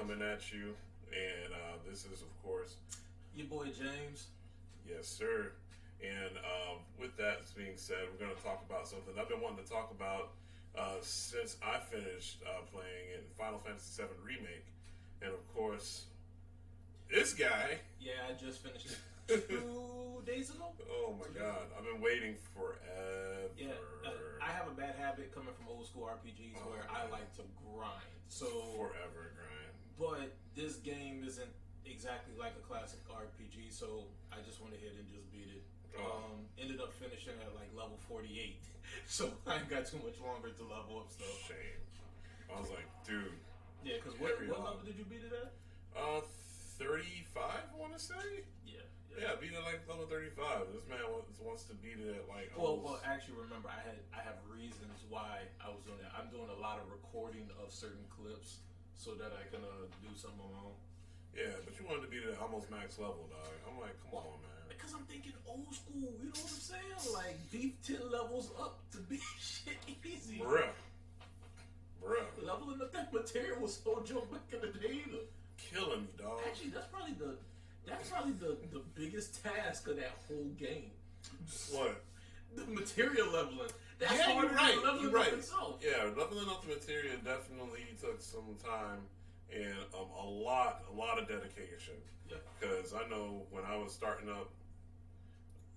coming at you, and this is, of course, your boy James. yes, sir. And with that being said, we're going to talk about something I've been wanting to talk about since I finished playing in Final Fantasy VII Remake, and of course, this guy. Yeah, I just finished it 2 days ago. Oh my God, I've been waiting forever. Yeah, I have a bad habit coming from old school RPGs where I like to grind. So forever grind. But this game isn't exactly like a classic RPG, so I just went ahead and just beat it. Ended up finishing at like level 48, so I ain't got too much longer to level up stuff. Shame. I was like, dude. Yeah, because what level did you beat it at? 35, I want to say. Yeah, beat it like level 35. This man wants to beat it at like. Well, actually, remember, I have reasons why I was doing that. I'm doing a lot of recording of certain clips so that I can do some of my own. Yeah, but you wanted to beat it at almost max level, dog. I'm like, come on, man. Because I'm thinking old school. You know what I'm saying? Like beat 10 levels up to beat shit easy. Bruh. Leveling up that material was so jump back in the day. Killing me, dog. Actually, that's probably the biggest task of that whole game. What? The material leveling. That's yeah, harder you're right. than leveling You're right. up itself. Yeah, leveling up the material definitely took some time and a lot of dedication. Yeah. Because I know when I was starting up.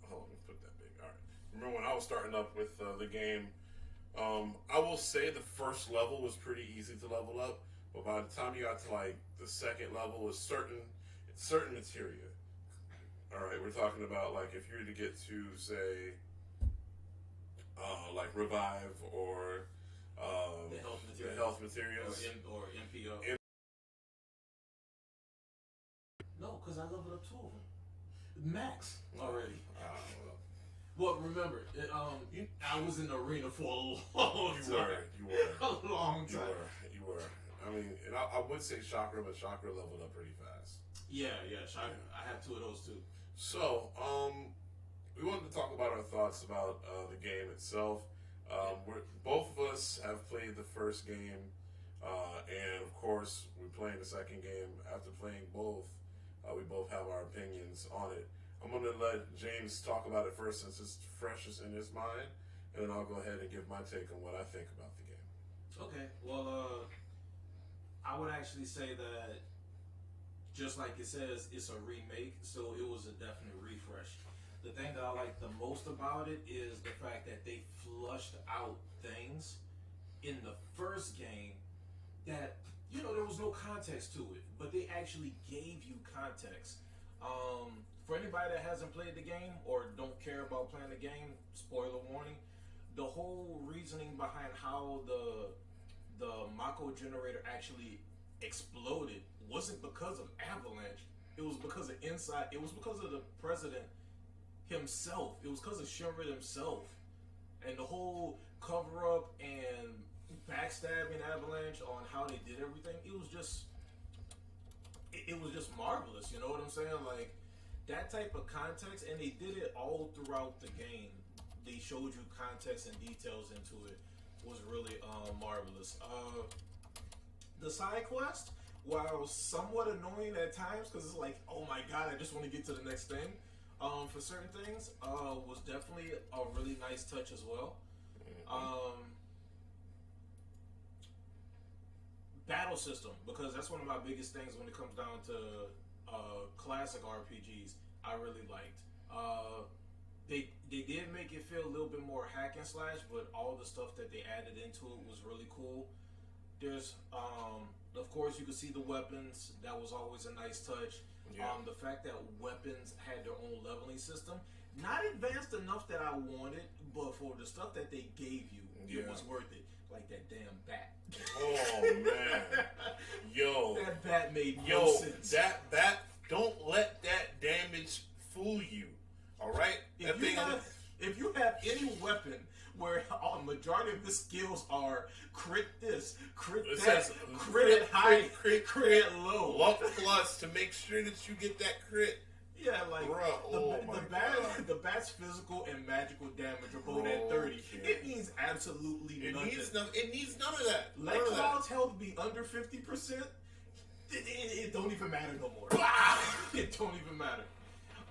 Hold on, let me put that big. All right. Remember when I was starting up with the game? I will say the first level was pretty easy to level up, but by the time you got to like the second level, was certain materia. All right, we're talking about like if you were to get to say, like revive or the health materials or MPO. No, because I leveled up 2 of them. Max already. Well, remember, I was in the arena for a long time. You were. A long time. You were. I mean, and I would say Chakra, but Chakra leveled up pretty fast. Yeah, Chakra. I have 2 of those too. So, we wanted to talk about our thoughts about the game itself. Both of us have played the first game, and of course, we're playing the second game. After playing both, we both have our opinions on it. I'm going to let James talk about it first since it's freshest in his mind, and then I'll go ahead and give my take on what I think about the game. Okay, well, I would actually say that just like it says, it's a remake, so it was a definite refresh. The thing that I like the most about it is the fact that they flushed out things in the first game that, there was no context to it, but they actually gave you context. For anybody that hasn't played the game or don't care about playing the game, spoiler warning, the whole reasoning behind how the Mako generator actually exploded wasn't because of Avalanche. It was because of it was because of the president himself. It was because of Shinra himself. And the whole cover up and backstabbing Avalanche on how they did everything, it was just marvelous, you know what I'm saying? Like that type of context, and they did it all throughout the game. They showed you context and details into it. Was really marvelous. The side quest, while somewhat annoying at times, because it's like, oh my god, I just want to get to the next thing. For certain things, was definitely a really nice touch as well. Battle system, because that's one of my biggest things when it comes down to classic RPGs. I really liked. They did make it feel a little bit more hack and slash, but all the stuff that they added into it was really cool. There's, of course, you could see the weapons. That was always a nice touch. Yeah. The fact that weapons had their own leveling system, not advanced enough that I wanted, but for the stuff that they gave you, it was worth it. Like that damn bat. Oh man, yo, that bat made no sense. That bat, don't let that damage fool you. All right, if you have any weapon where a majority of the skills are crit this, crit that, crit high, crit low, luck plus to make sure that you get that crit. Yeah, like the bat's physical and magical damage are both at 30. It means absolutely nothing. It needs none of that. Let Cloud's health be under 50%. It don't even matter no more. Bah! It don't even matter.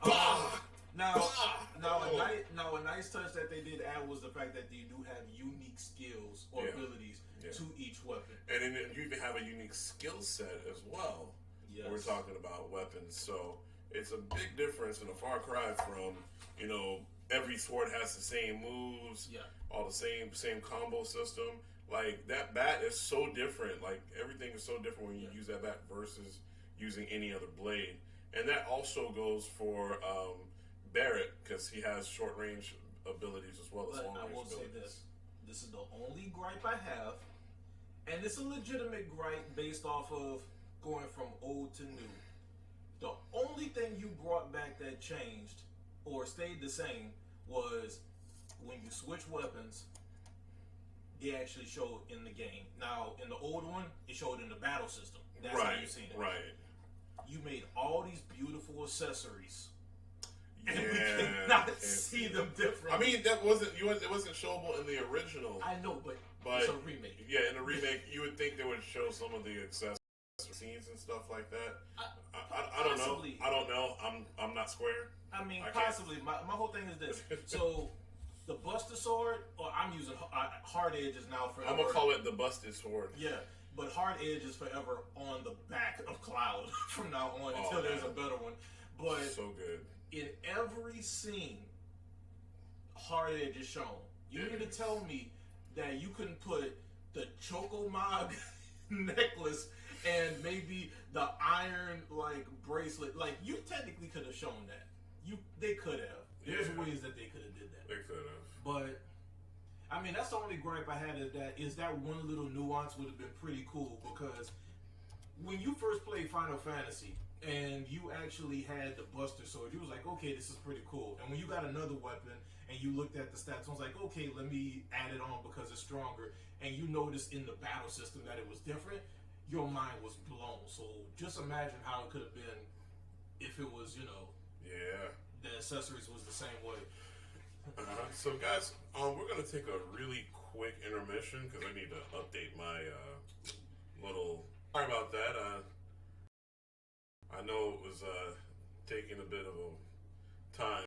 Bah! Now, Oh. a nice touch that they did add was the fact that you do have unique skills or abilities to each weapon. And then you even have a unique skill set as well. Yes. We're talking about weapons, so it's a big difference in a far cry from, you know, every sword has the same moves, all the same combo system. Like that bat is so different. Like everything is so different when you use that bat versus using any other blade. And that also goes for Barrett because he has short range abilities as well as long range abilities. I will say this: this is the only gripe I have, and it's a legitimate gripe based off of going from old to new. The only thing you brought back that changed or stayed the same was when you switch weapons. It actually showed in the game. Now, in the old one, it showed in the battle system. That's how you've seen it. Right. You made all these beautiful accessories, and we cannot see them different. I mean, it wasn't showable in the original. I know, but it's a remake. Yeah, in the remake, you would think they would show some of the accessories, scenes and stuff like that. I don't know. I don't know. I'm not Square. I mean, possibly. My whole thing is this. So, the Buster Sword, or I'm using Hard Edge is now forever. I'm gonna call it the Busted Sword. Yeah, but Hard Edge is forever on the back of Cloud from now on until there's a better one. But so good. In every scene, Hard Edge is shown. You mean to tell me that you couldn't put the Chocomog necklace and maybe the iron bracelet? Like you technically could have shown that. They could have. There's ways that they could have did that. They could have. But I mean, that's the only gripe I had is that one little nuance would have been pretty cool because when you first played Final Fantasy and you actually had the Buster Sword, you was like, okay, this is pretty cool. And when you got another weapon and you looked at the stats, I was like, okay, let me add it on because it's stronger. And you noticed in the battle system that it was different, your mind was blown. So just imagine how it could have been if it was, the accessories was the same way. So guys, we're gonna take a really quick intermission because I need to update my little. Sorry about that. I know it was taking a bit of a time.